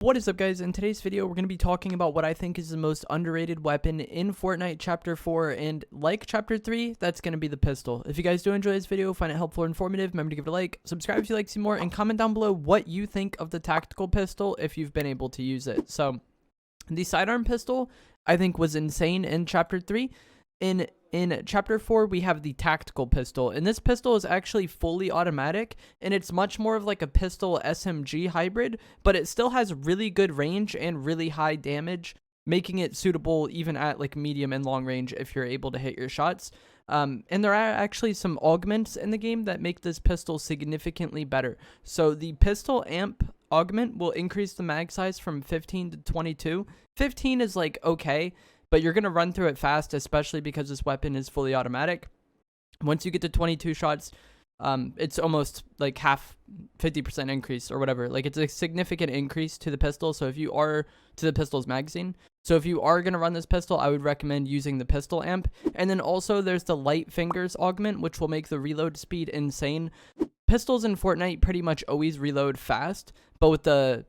What is up, guys? In today's video, we're going to be talking about what I think is the most underrated weapon in Fortnite Chapter 4, and like Chapter 3, that's going to be the pistol. If you guys do enjoy this video, find it helpful or informative, remember to give it a like, subscribe if you like to see more, and comment down below what you think of the tactical pistol if you've been able to use it. So, the sidearm pistol, I think, was insane in Chapter 3. In Chapter 4, we have the tactical pistol, and this pistol is actually fully automatic, and it's much more of like a pistol SMG hybrid, but it still has really good range and really high damage, making it suitable even at like medium and long range if you're able to hit your shots. And there are actually some augments in the game that make this pistol significantly better. So the pistol amp augment will increase the mag size from 15 to 22. 15 is like okay, but you're going to run through it fast, especially because this weapon is fully automatic. Once you get to 22 shots, it's almost like half, 50% increase or whatever. Like, it's a significant increase to the pistol. So if you are to the pistol's magazine. So if you are going to run this pistol, I would recommend using the pistol amp. And then also there's the light fingers augment, which will make the reload speed insane. Pistols in Fortnite pretty much always reload fast, but with the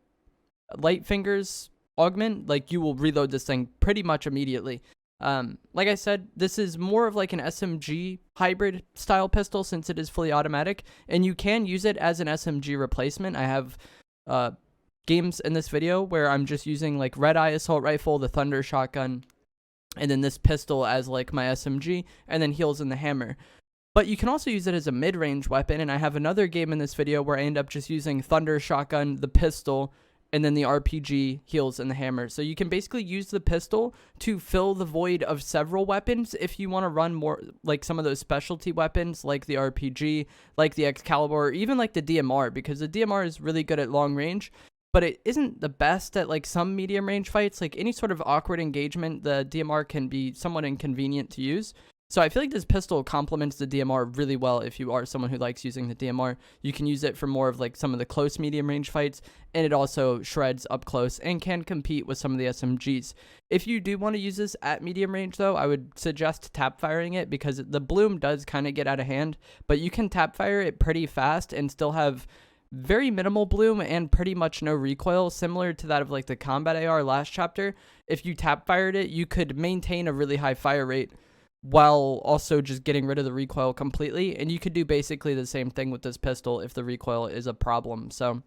light fingers augment, like, you will reload this thing pretty much immediately. Like I said, this is more of like an SMG hybrid style pistol since it is fully automatic, and you can use it as an SMG replacement. I have games in this video where I'm just using like Red Eye assault rifle, the Thunder shotgun, and then this pistol as like my SMG, and then heals in the hammer. But you can also use it as a mid-range weapon, and I have another game in this video where I end up just using Thunder shotgun, the pistol, and then the RPG, heals, and the hammer. So you can basically use the pistol to fill the void of several weapons if you want to run more like some of those specialty weapons like the RPG, like the Excalibur, or even like the DMR, because the DMR is really good at long range, but it isn't the best at like some medium range fights. Like any sort of awkward engagement, the DMR can be somewhat inconvenient to use. So I feel like this pistol complements the DMR really well. If you are someone who likes using the DMR, you can use it for more of like some of the close medium range fights, and it also shreds up close and can compete with some of the SMGs. If you do want to use this at medium range though, I would suggest tap firing it, because the bloom does kind of get out of hand, but you can tap fire it pretty fast and still have very minimal bloom and pretty much no recoil, similar to that of like the combat AR last chapter. If you tap fired it, you could maintain a really high fire rate while also just getting rid of the recoil completely, and you could do basically the same thing with this pistol if the recoil is a problem. So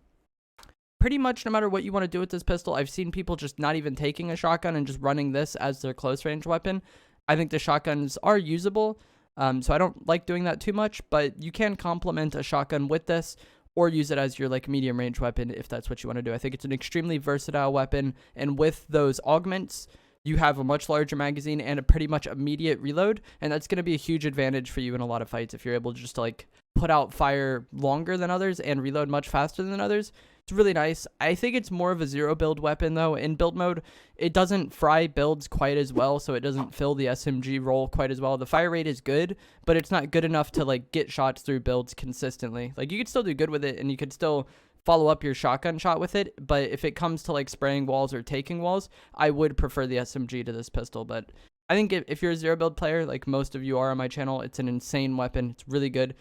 pretty much no matter what you want to do with this pistol, I've seen people just not even taking a shotgun and just running this as their close range weapon. I think the shotguns are usable, so I don't like doing that too much, but you can complement a shotgun with this or use it as your like medium range weapon if that's what you want to do. I think it's an extremely versatile weapon, and with those augments, you have a much larger magazine and a pretty much immediate reload, and that's going to be a huge advantage for you in a lot of fights if you're able to just like put out fire longer than others and reload much faster than others. It's really nice. I think it's more of a zero build weapon though. In build mode, it doesn't fry builds quite as well, so it doesn't fill the SMG role quite as well. The fire rate is good, but it's not good enough to like get shots through builds consistently. Like, you could still do good with it, and you could still follow up your shotgun shot with it, but if it comes to like spraying walls or taking walls, I would prefer the SMG to this pistol. But I think if you're a zero build player, like most of you are on my channel, it's an insane weapon. It's really good.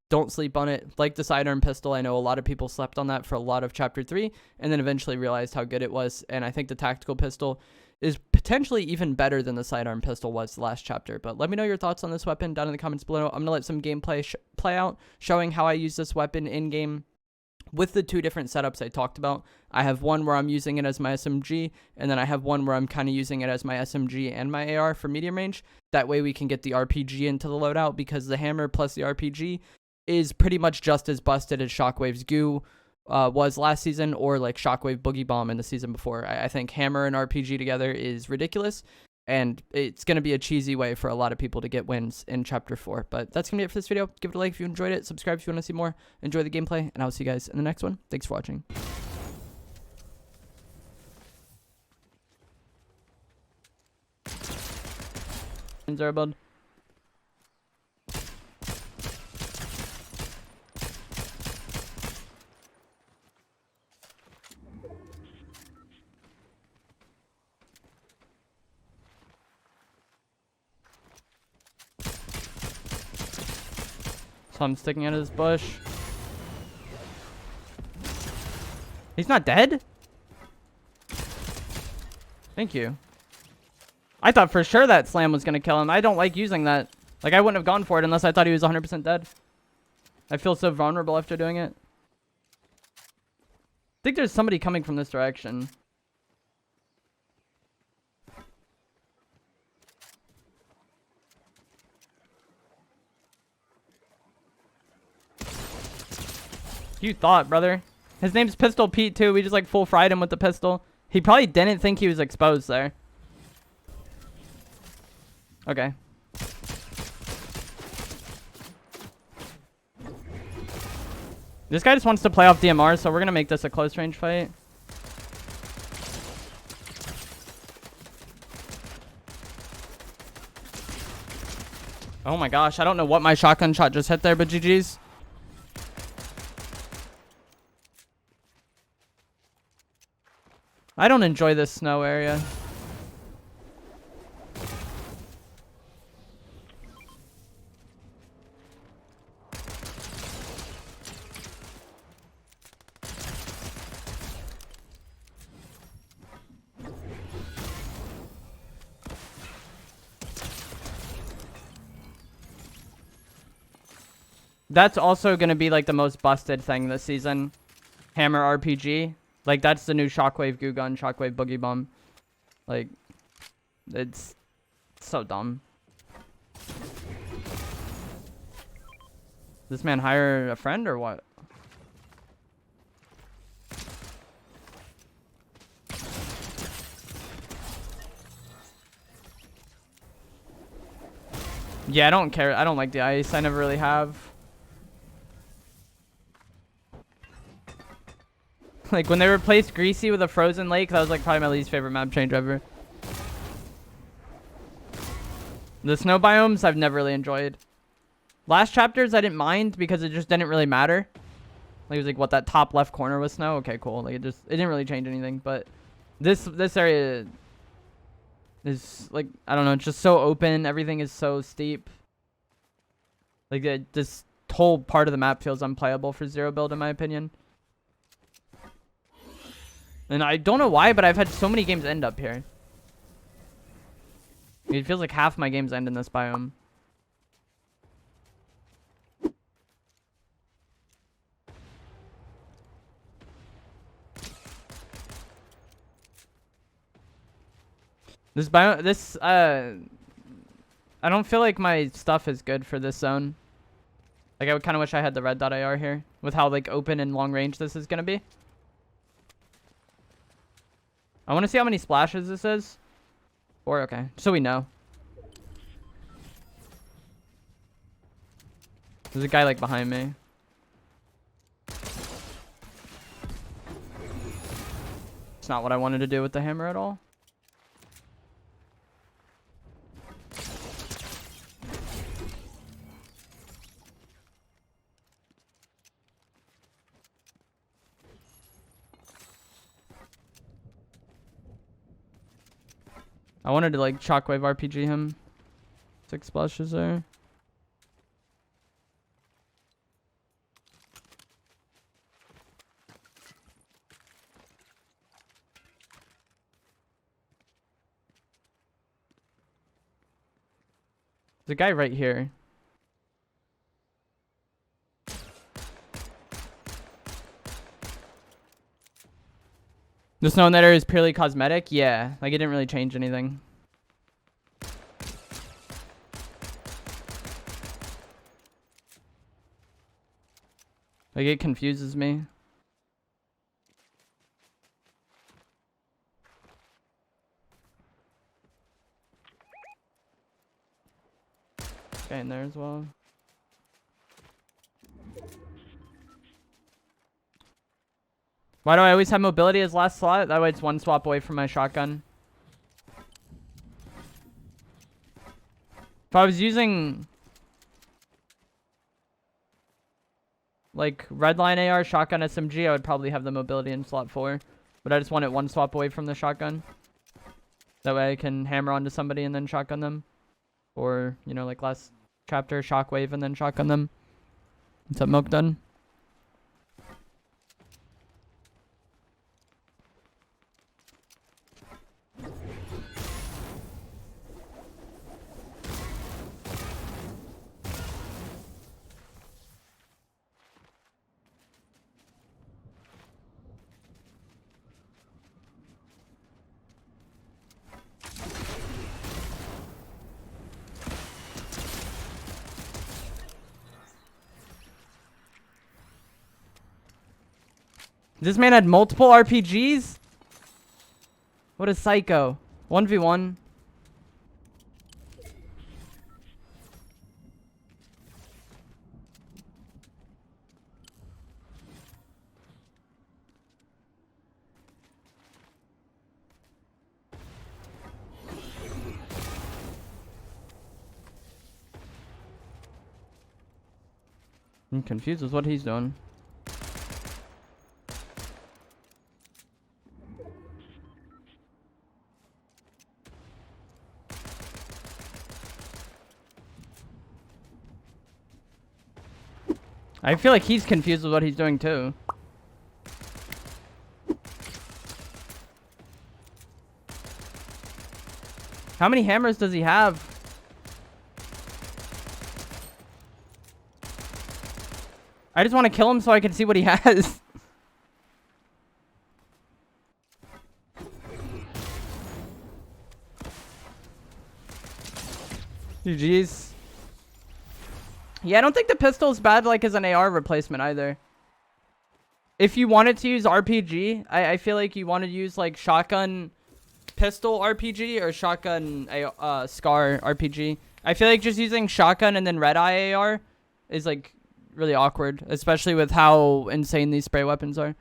Don't sleep on it. Like the sidearm pistol, I know a lot of people slept on that for a lot of Chapter 3 and then eventually realized how good it was, and I think the tactical pistol is potentially even better than the sidearm pistol was the last chapter. But let me know your thoughts on this weapon down in the comments below. I'm going to let some gameplay play out, showing how I use this weapon in-game with the two different setups I talked about. I have one where I'm using it as my SMG, and then I have one where I'm kind of using it as my SMG and my AR for medium range. That way we can get the RPG into the loadout, because the hammer plus the RPG is pretty much just as busted as Shockwave's goo was last season, or like Shockwave Boogie Bomb in the season before. I think hammer and RPG together is ridiculous, and it's going to be a cheesy way for a lot of people to get wins in Chapter 4. But that's going to be it for this video. Give it a like if you enjoyed it. Subscribe if you want to see more. Enjoy the gameplay, and I'll see you guys in the next one. Thanks for watching. Zerabud. So I'm sticking out of this bush. He's not dead? Thank you. I thought for sure that slam was going to kill him. I don't like using that. Like, I wouldn't have gone for it unless I thought he was 100% dead. I feel so vulnerable after doing it. I think there's somebody coming from this direction. You thought, brother. His name's Pistol Pete, too. We just, like, full fried him with the pistol. He probably didn't think he was exposed there. Okay. This guy just wants to play off DMR, so we're going to make this a close range fight. Oh my gosh, I don't know what my shotgun shot just hit there, but GG's. I don't enjoy this snow area. That's also going to be like the most busted thing this season. Hammer RPG. Like, that's the new Shockwave Goo Gun, Shockwave Boogie Bomb. Like, it's so dumb. This man hire a friend or what? Yeah, I don't care. I don't like the ice. I never really have. Like, when they replaced Greasy with a frozen lake, that was, like, probably my least favorite map change ever. The snow biomes, I've never really enjoyed. Last chapters, I didn't mind because it just didn't really matter. Like, it was, like, what, that top left corner was snow? Okay, cool. Like, it didn't really change anything. But this area is, like, I don't know, it's just so open. Everything is so steep. Like, this whole part of the map feels unplayable for zero build, in my opinion. And I don't know why, but I've had so many games end up here. It feels like half my games end in this biome. This biome, I don't feel like my stuff is good for this zone. Like, I would kind of wish I had the red dot AR here with how, like, open and long range this is going to be. I want to see how many splashes this is. Or, okay, so we know. There's a guy, like, behind me. It's not what I wanted to do with the hammer at all. I wanted to, like, Shockwave RPG him. 6 splashes there. There's a guy right here. The snow in that area is purely cosmetic? Yeah. Like, it didn't really change anything. Like, it confuses me. Guy in there as well. Why do I always have mobility as last slot? That way it's one swap away from my shotgun. If I was using, like, redline AR, shotgun, SMG, I would probably have the mobility in slot 4. But I just want it one swap away from the shotgun. That way I can hammer onto somebody and then shotgun them. Or, you know, like last chapter, shockwave and then shotgun them. What's up, Milk Done? This man had multiple RPGs? What a psycho. 1v1. I'm confused with what he's doing. I feel like he's confused with what he's doing too. How many hammers does he have? I just want to kill him so I can see what he has. GG's. Yeah, I don't think the pistol is bad like as an AR replacement either. If you wanted to use RPG, I feel like you want to use like shotgun pistol RPG or shotgun SCAR RPG. I feel like just using shotgun and then red eye AR is like really awkward, especially with how insane these spray weapons are.